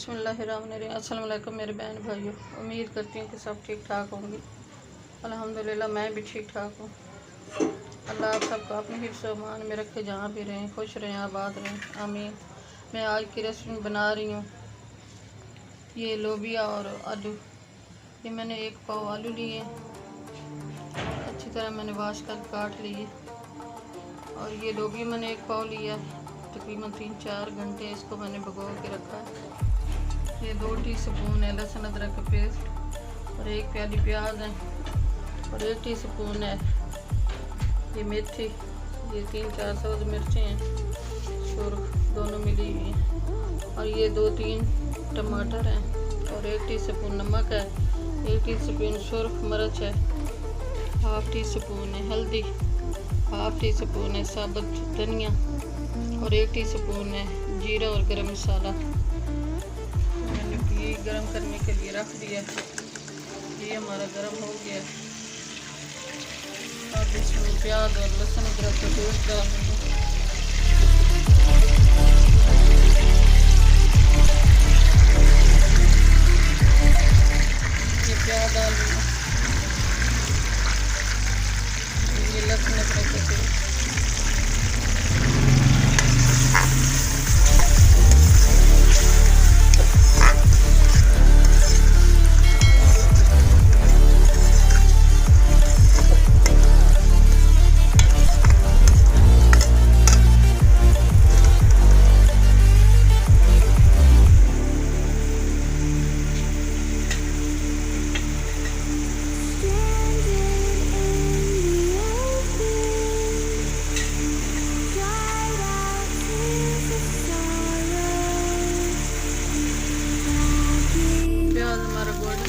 बिस्मिल्लाहिर्रहमानिर्रहीम। अस्सलाम वालेकुम मेरे बहन भाइयों, उम्मीद करती हूँ कि सब ठीक ठाक होंगे। अल्हम्दुलिल्लाह मैं भी ठीक ठाक हूँ। अल्लाह आप सबको अपने हिफ्ज़ व अमान में रखे, जहाँ भी रहें खुश रहें, आबाद रहें, आमीन। मैं आज की रेसिपी बना रही हूँ ये लोबिया और आलू। ये मैंने 1 पाव आलू लिए, अच्छी तरह मैंने वाश कर काट लिए। और ये लोबिया मैंने 1 पाव लिया, तकरीबन 3-4 घंटे इसको मैंने भिगो के रखा है। ये 2 टीस्पून है लहसुन अदरक का पेस्ट और 1 प्याली प्याज है और 1 टीस्पून है ये मेथी। ये 3-4 सब्ज़ मिर्चें हैं, सुर्ख दोनों मिली हुई हैं। और ये 2-3 टमाटर हैं और 1 टीस्पून नमक है, 1 टीस्पून सुर्ख मिर्च है, हाफ़ टीस्पून है हल्दी, हाफ़ टीस्पून है साबुत धनिया और 1 टीस्पून है जीरा और गरम मसाला। मैंने घी गरम करने के लिए रख दिया। ये हमारा गरम हो गया। अब इसमें प्याज और लहसुन अदरक का पेस्ट डाल देंगे। ये प्याज डाल देंगे, ये लहसुन अदरक का पेस्ट,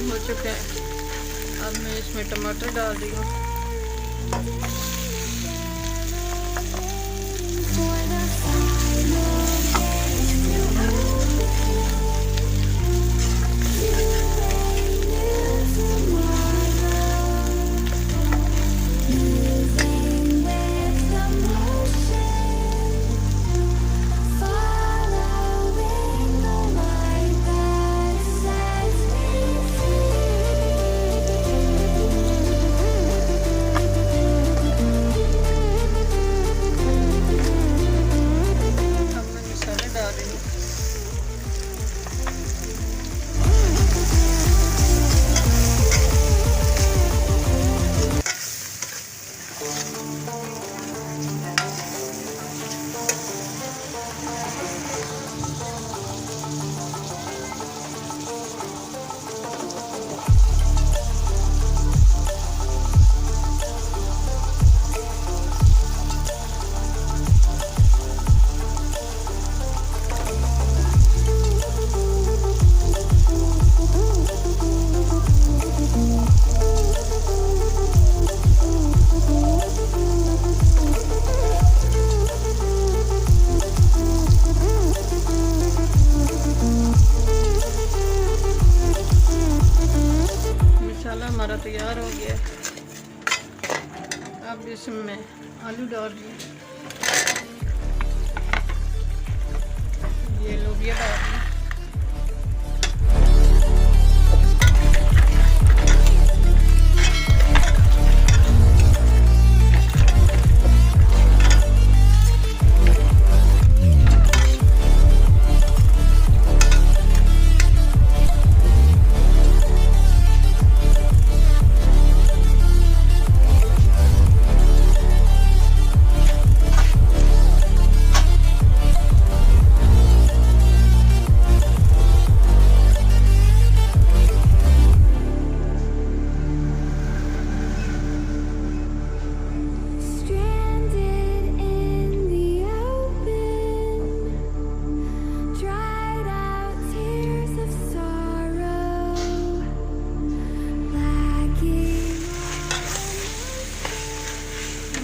हो चुका है। अब मैं इसमें टमाटर डाल रही हूँ। हमारा तैयार हो गया। अब इसमें आलू डाल दिए, ये लोबिया डाल दिए,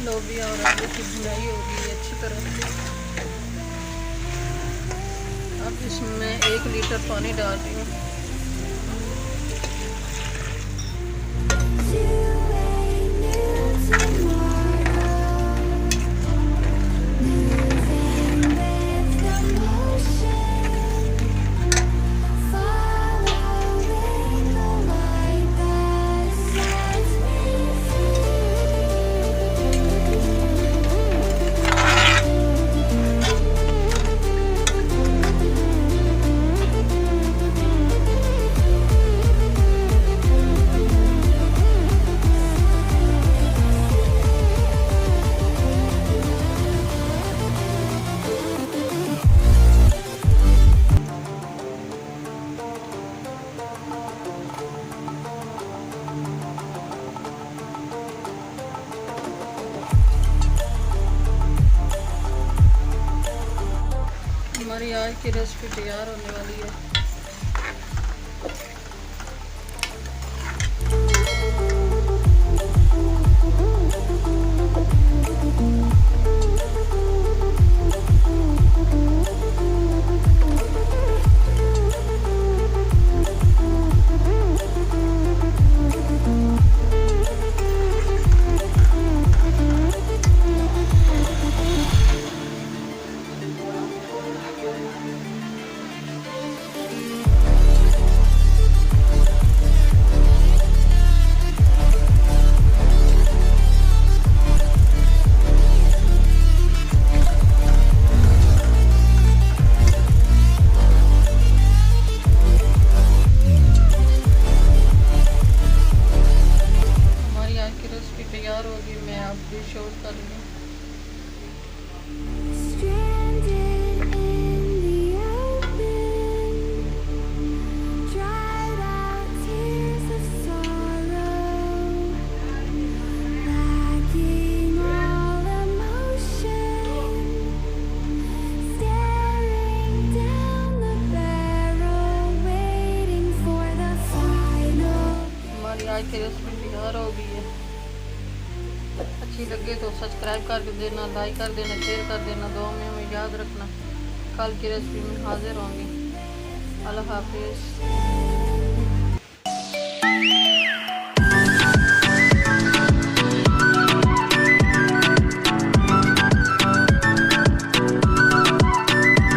लोबिया और आलू की भुनाई होगी अच्छी तरह। अब इसमें 1 लीटर पानी डाल रही हूँ। आज की रेसिपी तैयार होने वाली है। तैयार होगी, मैं आप भी शोर कर लूँ। हमारी आज की रेसिपी तैयार हो गई है। अच्छी लगे तो सब्सक्राइब कर देना, लाइक कर देना, शेयर कर देना, दुआ में हमें याद रखना। कल की रेसिपी में हाजिर होंगी। अल्लाह हाफिज़।